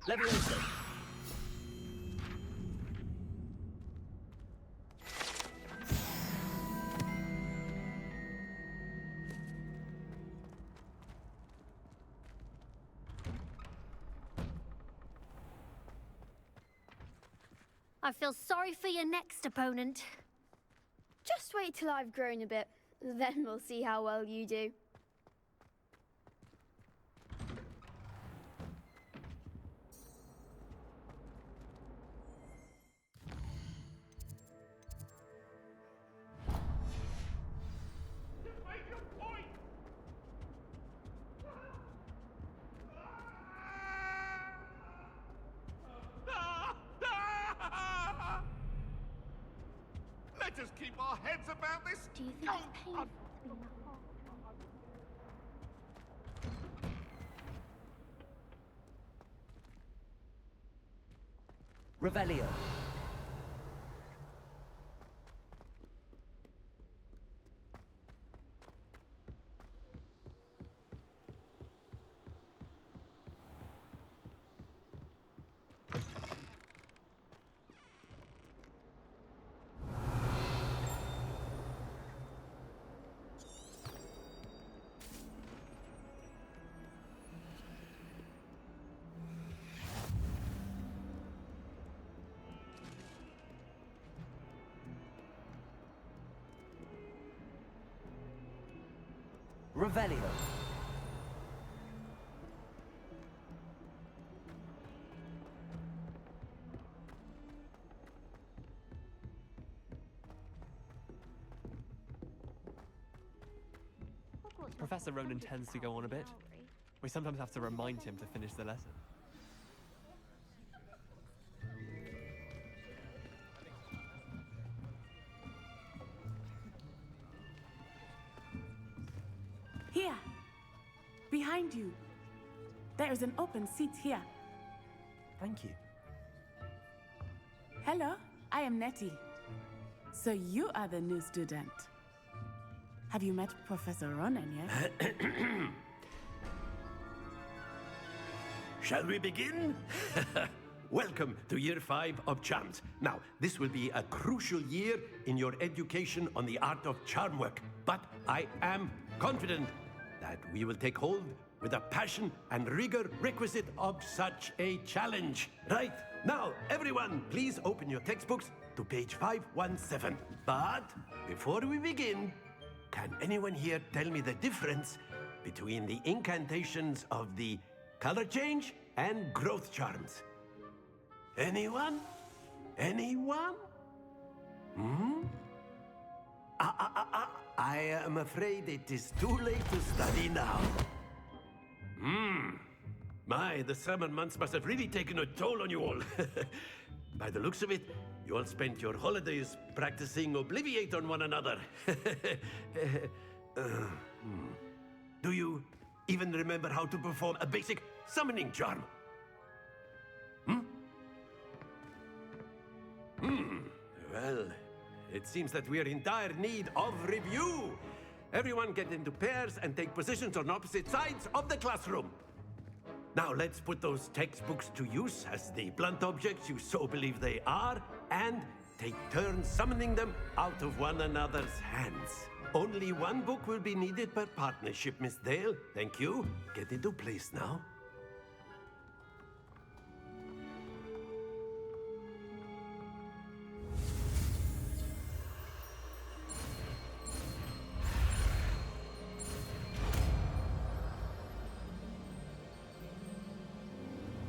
Leviosa. I feel sorry for your next opponent. Just wait till I've grown a bit, then we'll see how well you do. Let us keep our heads about this. Do you think it's painful? Revelio. Revelio. Professor Ronan tends to go on a bit. We sometimes have to remind him to finish the lesson. Here! Behind you! There is an open seat here. Thank you. Hello, I am Nettie. So you are the new student. Have you met Professor Ronan yet? Shall we begin? Welcome to Year 5 of Charms. Now, this will be a crucial year in your education on the art of charm work. But I am confident that we will take hold with the passion and rigor requisite of such a challenge. Right, now, everyone, please open your textbooks to page 517. But before we begin, can anyone here tell me the difference between the incantations of the color change and growth charms? Anyone? Anyone? I am afraid it is too late to study now. My, the summer months must have really taken a toll on you all. By the looks of it, you all spent your holidays practicing Obliviate on one another. Do you even remember how to perform a basic summoning charm? Well, it seems that we are in dire need of review. Everyone get into pairs and take positions on opposite sides of the classroom. Now let's put those textbooks to use as the blunt objects you so believe they are, and take turns summoning them out of one another's hands. Only one book will be needed per partnership, Miss Dale. Thank you. Get into place now.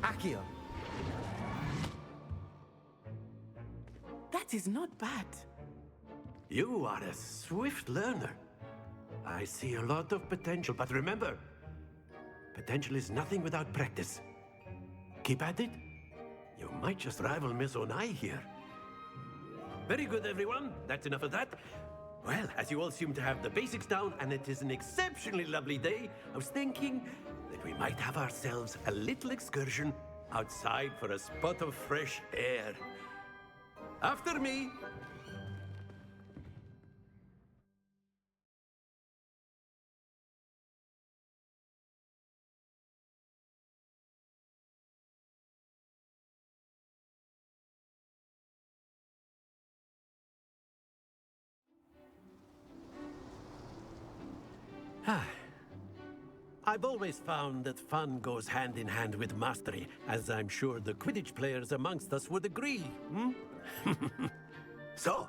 Accio. That is not bad. You are a swift learner. I see a lot of potential, but remember, potential is nothing without practice. Keep at it. You might just rival Miss Onai here. Very good, everyone. That's enough of that. Well, as you all seem to have the basics down, and it is an exceptionally lovely day, I was thinking that we might have ourselves a little excursion outside for a spot of fresh air. After me. I've always found that fun goes hand in hand with mastery, as I'm sure the Quidditch players amongst us would agree. Hmm? So,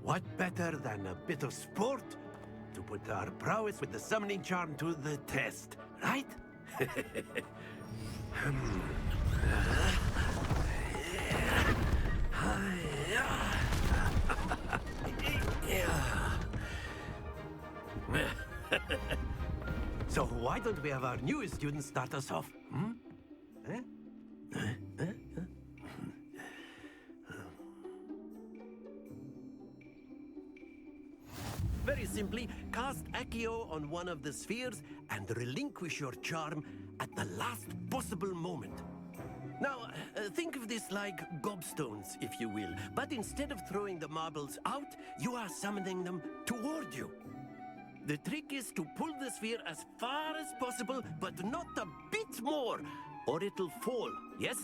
what better than a bit of sport to put our prowess with the summoning charm to the test, right? So why don't we have our newest student start us off? Hmm? Very simply, cast Accio on one of the spheres and relinquish your charm at the last possible moment. Now, think of this like gobstones, if you will, but instead of throwing the marbles out, you are summoning them toward you. The trick is to pull the sphere as far as possible, but not a bit more, or it'll fall, yes?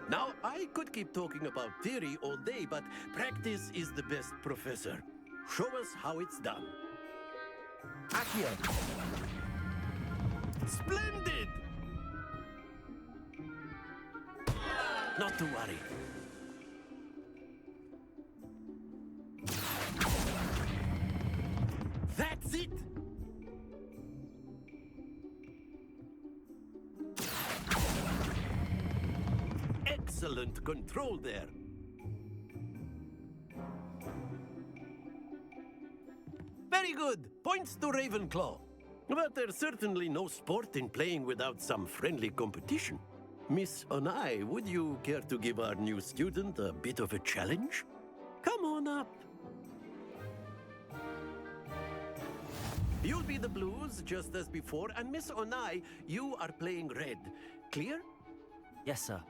Now, I could keep talking about theory all day, but practice is the best professor. Show us how it's done. Accio. Splendid! Not to worry. That's it! Excellent control there. Very good. Points to Ravenclaw. But there's certainly no sport in playing without some friendly competition. Miss Onai, would you care to give our new student a bit of a challenge? Come on up. You'll be the blues, just as before, and Miss Onai, you are playing red. Clear? Yes, sir.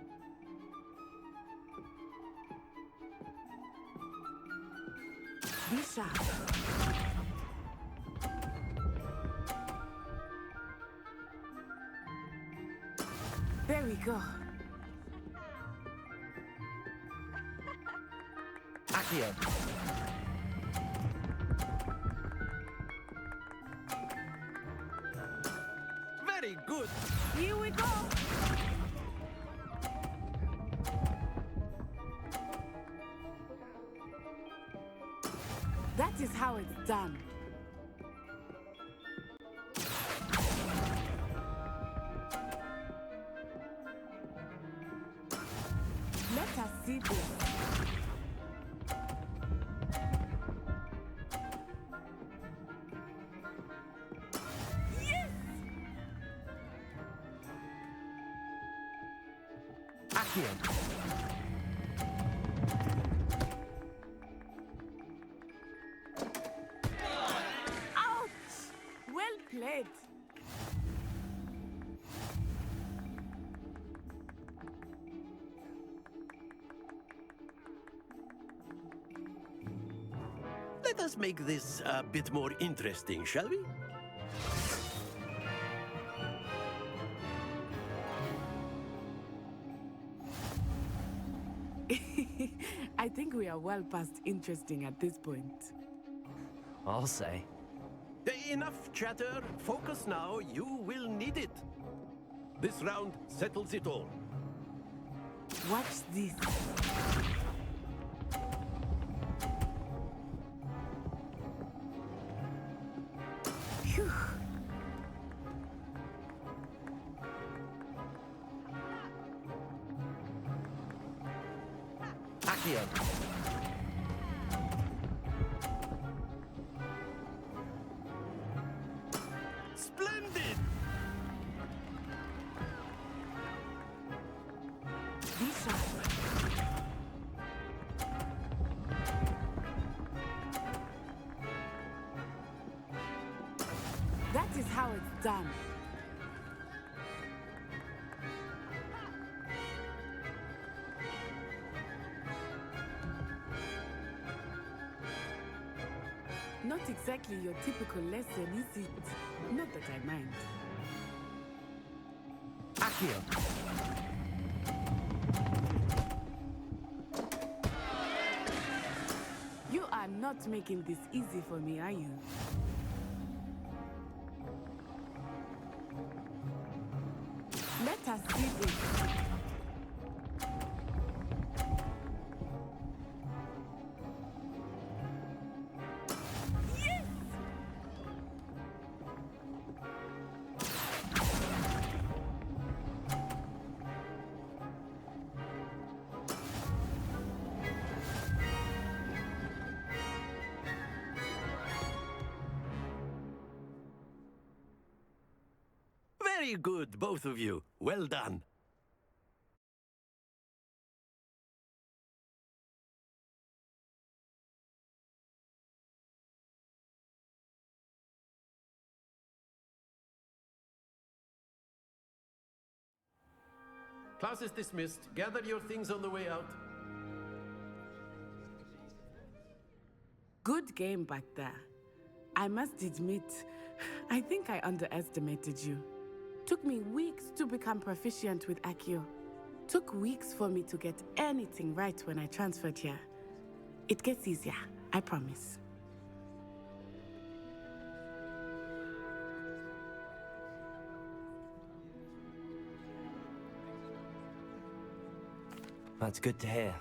Be sharp. There we go. Accio. Very good. Here we go. That is how it's done. Let us see this. Yes! Accio. Ouch! Well played. Let us make this a bit more interesting, shall we? I think we are well past interesting at this point. I'll say. Enough chatter. Focus now. You will need it. This round settles it all. Watch this. Phew. Accio. Splendid! Be sharp. That is how it's done. Not exactly your typical lesson, is it? Not that I mind. Accio. You are not making this easy for me, are you? Let us see this. Very good, both of you. Well done. Class is dismissed. Gather your things on the way out. Good game back there. I must admit, I think I underestimated you. Took me weeks to become proficient with Accio. Took weeks for me to get anything right when I transferred here. It gets easier, I promise. That's good to hear.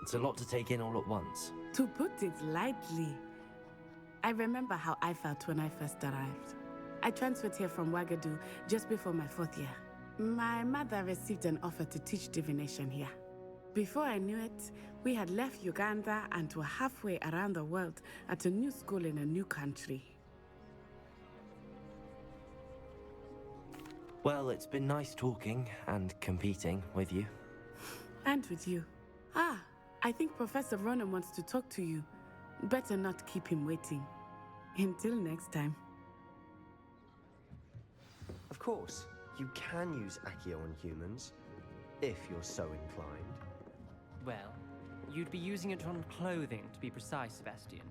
It's a lot to take in all at once. To put it lightly, I remember how I felt when I first arrived. I transferred here from Wagadu just before my 4th year. My mother received an offer to teach divination here. Before I knew it, we had left Uganda and were halfway around the world at a new school in a new country. Well, it's been nice talking and competing with you. And with you. Ah, I think Professor Ronan wants to talk to you. Better not keep him waiting. Until next time. Of course, you can use Accio on humans, if you're so inclined. Well, you'd be using it on clothing, to be precise, Sebastian.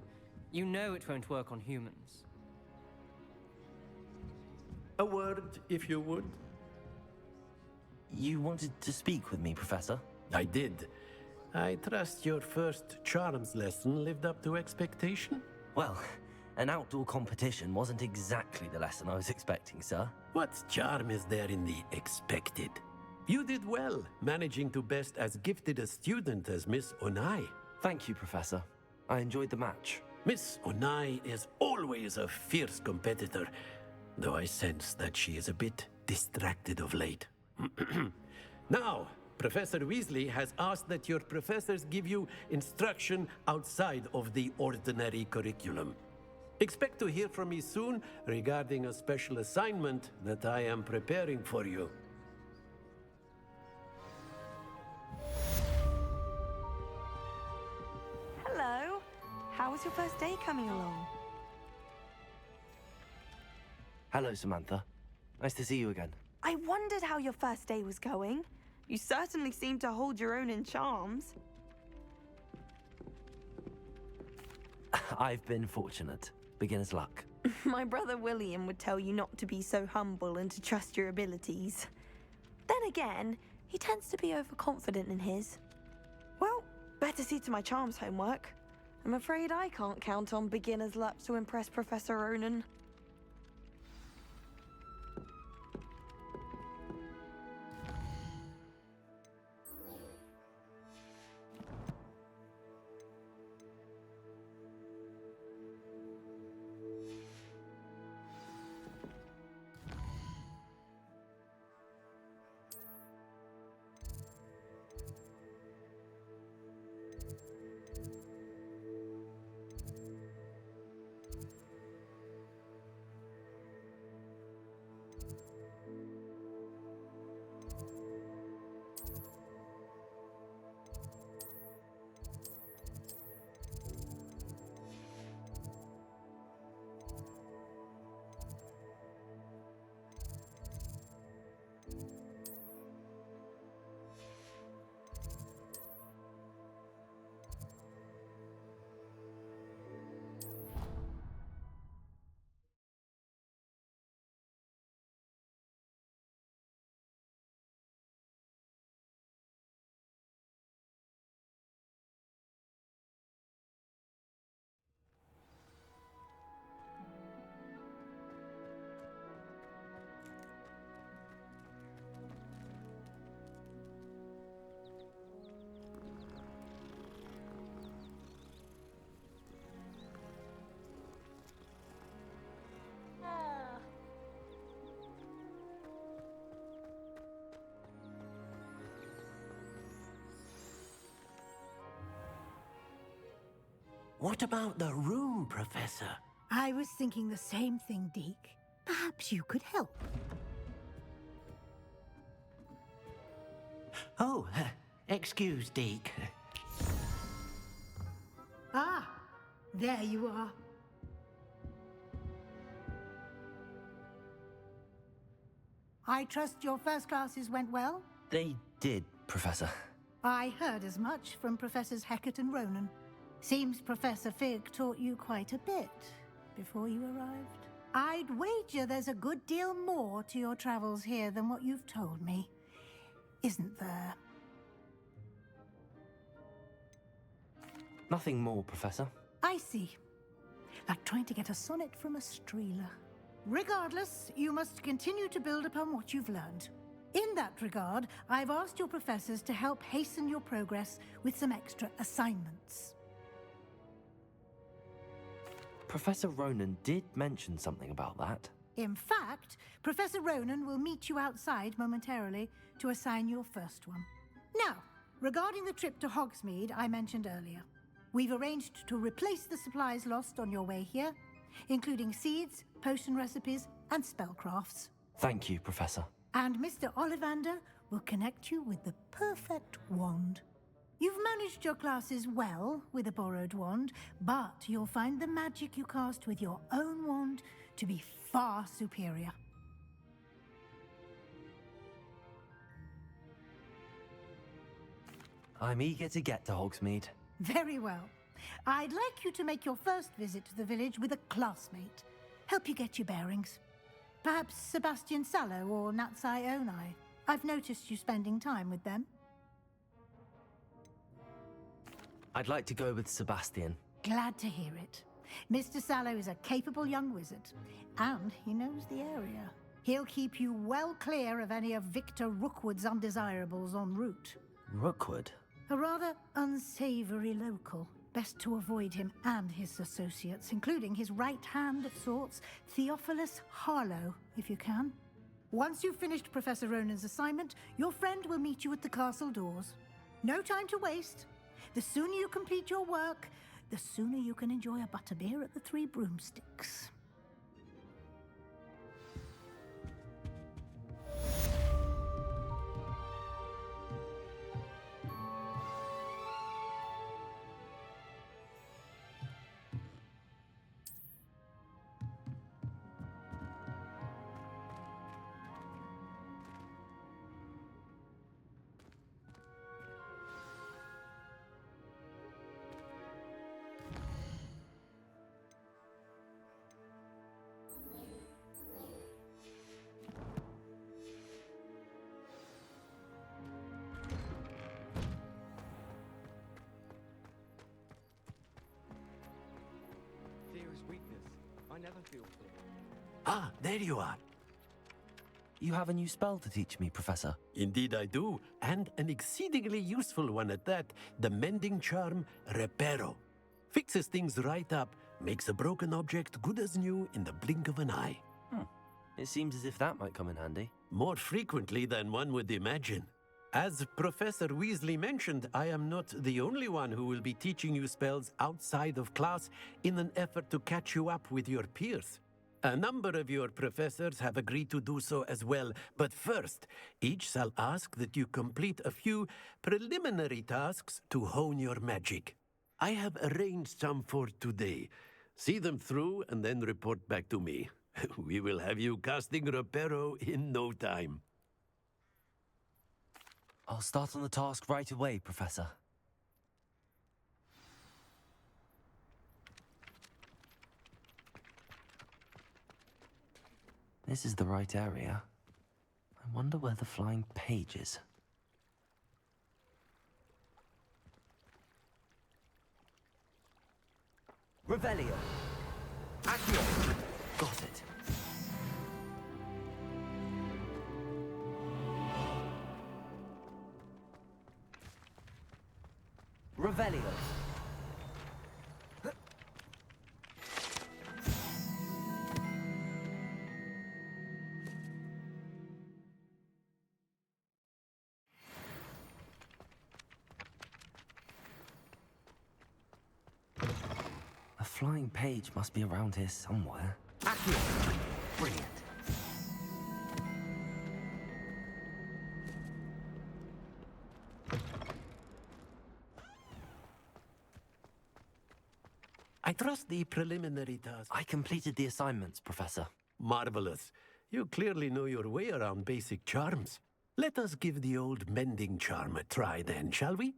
You know it won't work on humans. A word, if you would. You wanted to speak with me, Professor? I did. I trust your first charms lesson lived up to expectation? Well, an outdoor competition wasn't exactly the lesson I was expecting, sir. What charm is there in the expected? You did well, managing to best as gifted a student as Miss Onai. Thank you, Professor. I enjoyed the match. Miss Onai is always a fierce competitor, though I sense that she is a bit distracted of late. Now, Professor Weasley has asked that your professors give you instruction outside of the ordinary curriculum. Expect to hear from me soon regarding a special assignment that I am preparing for you. Hello. How was your first day coming along? Hello, Samantha. Nice to see you again. I wondered how your first day was going. You certainly seem to hold your own in charms. I've been fortunate. Beginner's luck. My brother William would tell you not to be so humble and to trust your abilities. Then again, he tends to be overconfident in his. Well, better see to my charms homework. I'm afraid I can't count on beginner's luck to impress Professor Ronan. What about the room, Professor? I was thinking the same thing, Deke. Perhaps you could help. Oh, excuse, Deke. Ah, there you are. I trust your first classes went well? They did, Professor. I heard as much from Professors Hecat and Ronan. Seems Professor Fig taught you quite a bit before you arrived. I'd wager there's a good deal more to your travels here than what you've told me. Isn't there? Nothing more, Professor. I see. Like trying to get a sonnet from a streeler. Regardless, you must continue to build upon what you've learned. In that regard, I've asked your professors to help hasten your progress with some extra assignments. Professor Ronan did mention something about that. In fact, Professor Ronan will meet you outside momentarily to assign your first one. Now, regarding the trip to Hogsmeade I mentioned earlier, we've arranged to replace the supplies lost on your way here, including seeds, potion recipes, and spellcrafts. Thank you, Professor. And Mr. Ollivander will connect you with the perfect wand. You've managed your classes well with a borrowed wand, but you'll find the magic you cast with your own wand to be far superior. I'm eager to get to Hogsmeade. Very well. I'd like you to make your first visit to the village with a classmate. Help you get your bearings. Perhaps Sebastian Sallow or Natsai Onai. I've noticed you spending time with them. I'd like to go with Sebastian. Glad to hear it. Mr. Sallow is a capable young wizard, and he knows the area. He'll keep you well clear of any of Victor Rookwood's undesirables en route. Rookwood? A rather unsavory local. Best to avoid him and his associates, including his right hand of sorts, Theophilus Harlow, if you can. Once you've finished Professor Ronan's assignment, your friend will meet you at the castle doors. No time to waste. The sooner you complete your work, the sooner you can enjoy a butterbeer at the Three Broomsticks. Weakness. I never feel fear. Ah, there you are. You have a new spell to teach me, Professor. Indeed I do, and an exceedingly useful one at that, the mending charm Reparo. Fixes things right up, makes a broken object good as new in the blink of an eye. It seems as if that might come in handy. More frequently than one would imagine. As Professor Weasley mentioned, I am not the only one who will be teaching you spells outside of class in an effort to catch you up with your peers. A number of your professors have agreed to do so as well, but first, each shall ask that you complete a few preliminary tasks to hone your magic. I have arranged some for today. See them through and then report back to me. We will have you casting Reparo in no time. I'll start on the task right away, Professor. This is the right area. I wonder where the flying page is. Revelio. Accio. Got it. Revelio. flying page must be around here somewhere. Accio! Brilliant. I trust the preliminary task. I completed the assignments, Professor. Marvelous. You clearly know your way around basic charms. Let us give the old mending charm a try then, shall we?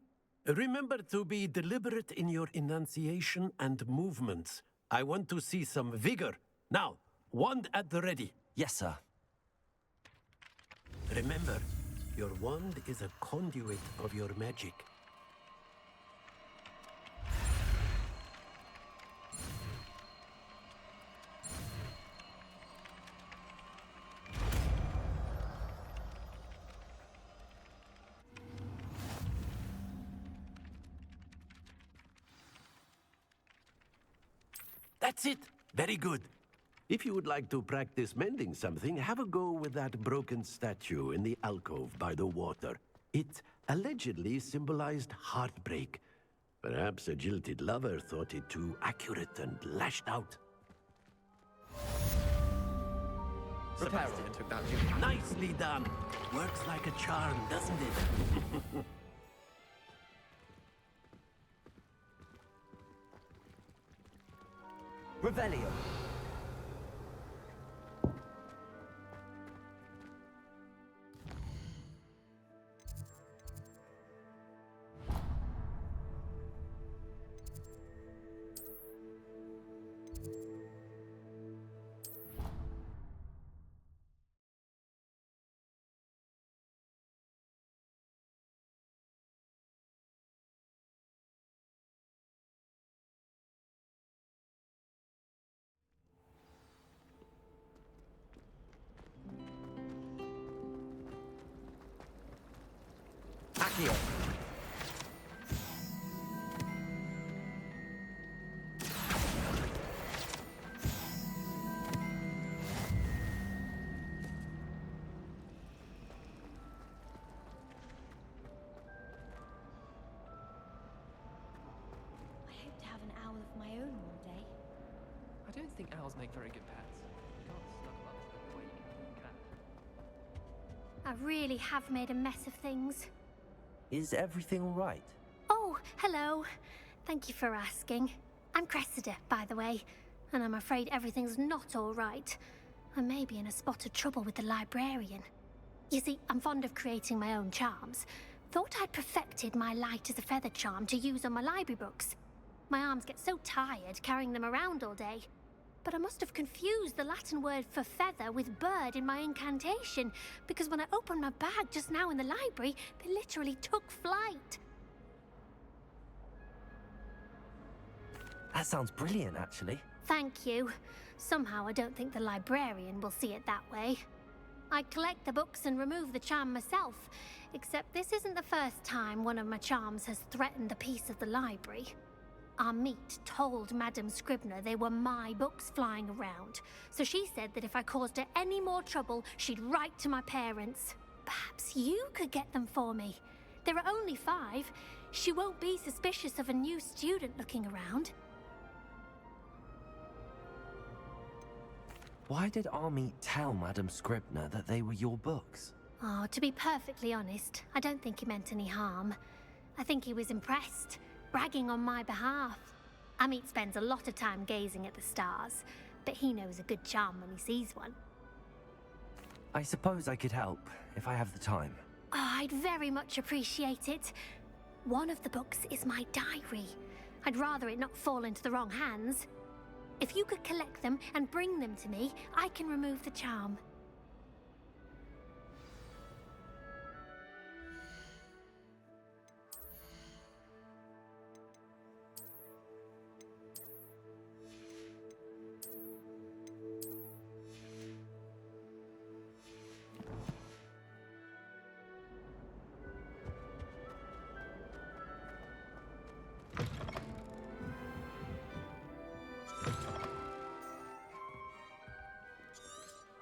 Remember to be deliberate in your enunciation and movements. I want to see some vigor. Now, wand at the ready. Yes, sir. Remember, your wand is a conduit of your magic. That's it. Very good. If you would like to practice mending something, have a go with that broken statue in the alcove by the water. It allegedly symbolized heartbreak. Perhaps a jilted lover thought it too accurate and lashed out. Sebastian took that Nicely done. Works like a charm, doesn't it? Revelio. Accio. I hope to have an owl of my own one day. I don't think owls make very good pets. You can't snuggle up to them the way you can with a cat. I really have made a mess of things. Is everything all right? Oh, hello. Thank you for asking. I'm Cressida, by the way, and I'm afraid everything's not all right. I may be in a spot of trouble with the librarian. You see, I'm fond of creating my own charms. Thought I'd perfected my light as a feather charm to use on my library books. My arms get so tired carrying them around all day. But I must have confused the Latin word for feather with bird in my incantation, because when I opened my bag just now in the library, they literally took flight. That sounds brilliant, actually. Thank you. Somehow I don't think the librarian will see it that way. I collect the books and remove the charm myself, except this isn't the first time one of my charms has threatened the peace of the library. Our meet told Madame Scribner they were my books flying around, so she said that if I caused her any more trouble, she'd write to my parents. Perhaps you could get them for me. There are only 5. She won't be suspicious of a new student looking around. Why did Army tell Madame Scribner that they were your books? Oh, to be perfectly honest, I don't think he meant any harm. I think he was impressed, bragging on my behalf. Amit spends a lot of time gazing at the stars, but he knows a good charm when he sees one. I suppose I could help, if I have the time. Oh, I'd very much appreciate it. One of the books is my diary. I'd rather it not fall into the wrong hands. If you could collect them and bring them to me, I can remove the charm.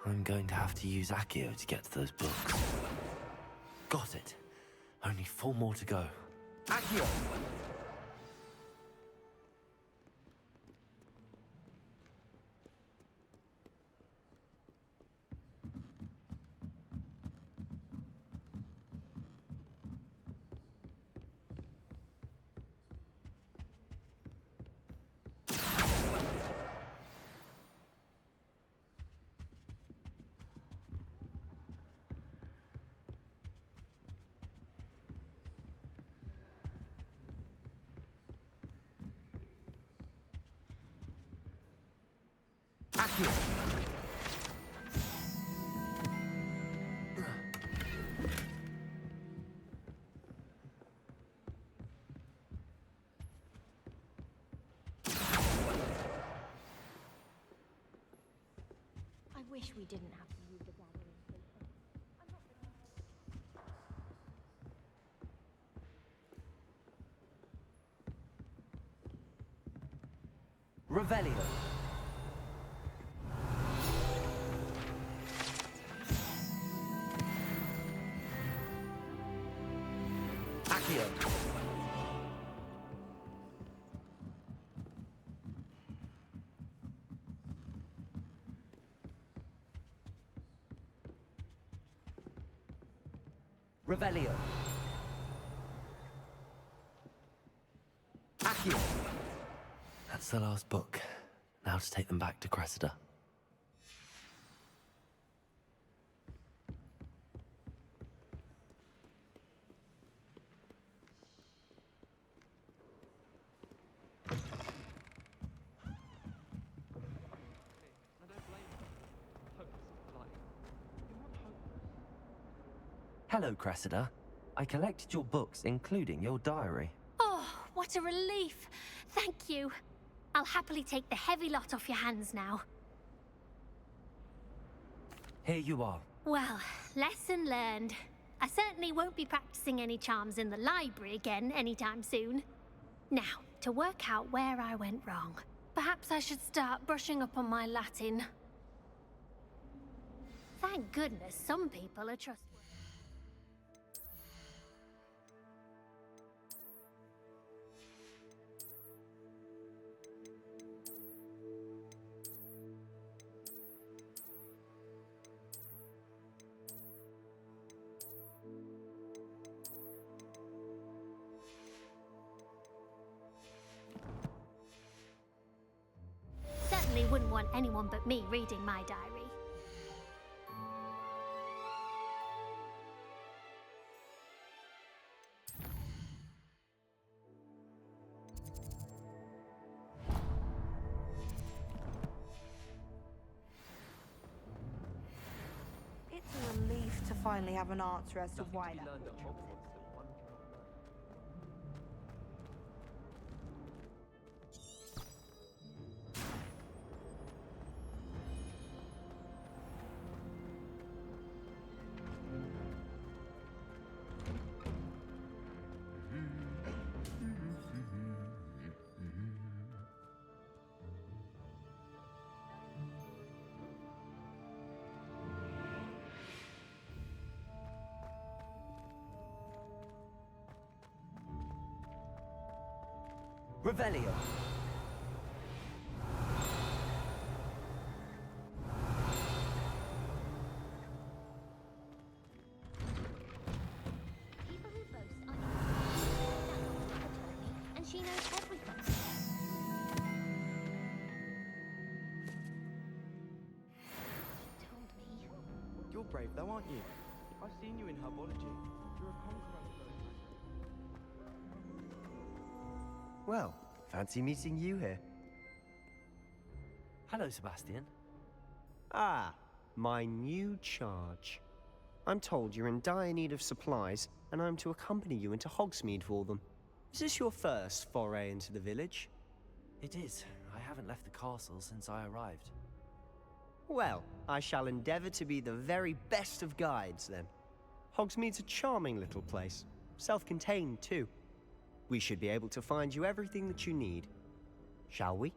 I'm going to have to use Accio to get to those books. Got it. Only 4 more to go. Accio! Accio! I wish we didn't have to use the gathering paper. Revelio. Accio. Revelio. Accio. That's the last book. Now to take them back to Cressida. I don't blame you. Hopeless, like, you're not hopeless. Hello, Cressida. I collected your books, including your diary. Oh, what a relief. Thank you. I'll happily take the heavy lot off your hands now. Here you are. Well, lesson learned. I certainly won't be practicing any charms in the library again anytime soon. Now, to work out where I went wrong. Perhaps I should start brushing up on my Latin. Thank goodness some people are trustworthy. Certainly wouldn't want anyone but me reading my diary. It's a relief to finally have an answer as to Nothing why to be that learned at was. Hogwarts that one cannot know. Revelio. People who boast are that's what Papa told me, and she knows everything. She told me. You're brave though, aren't you? I've seen you in herbology. You're a conqueror. Well, fancy meeting you here. Hello, Sebastian. Ah, my new charge. I'm told you're in dire need of supplies, and I'm to accompany you into Hogsmeade for them. Is this your first foray into the village? It is. I haven't left the castle since I arrived. Well, I shall endeavour to be the very best of guides, then. Hogsmeade's a charming little place. Self-contained, too. We should be able to find you everything that you need. Shall we?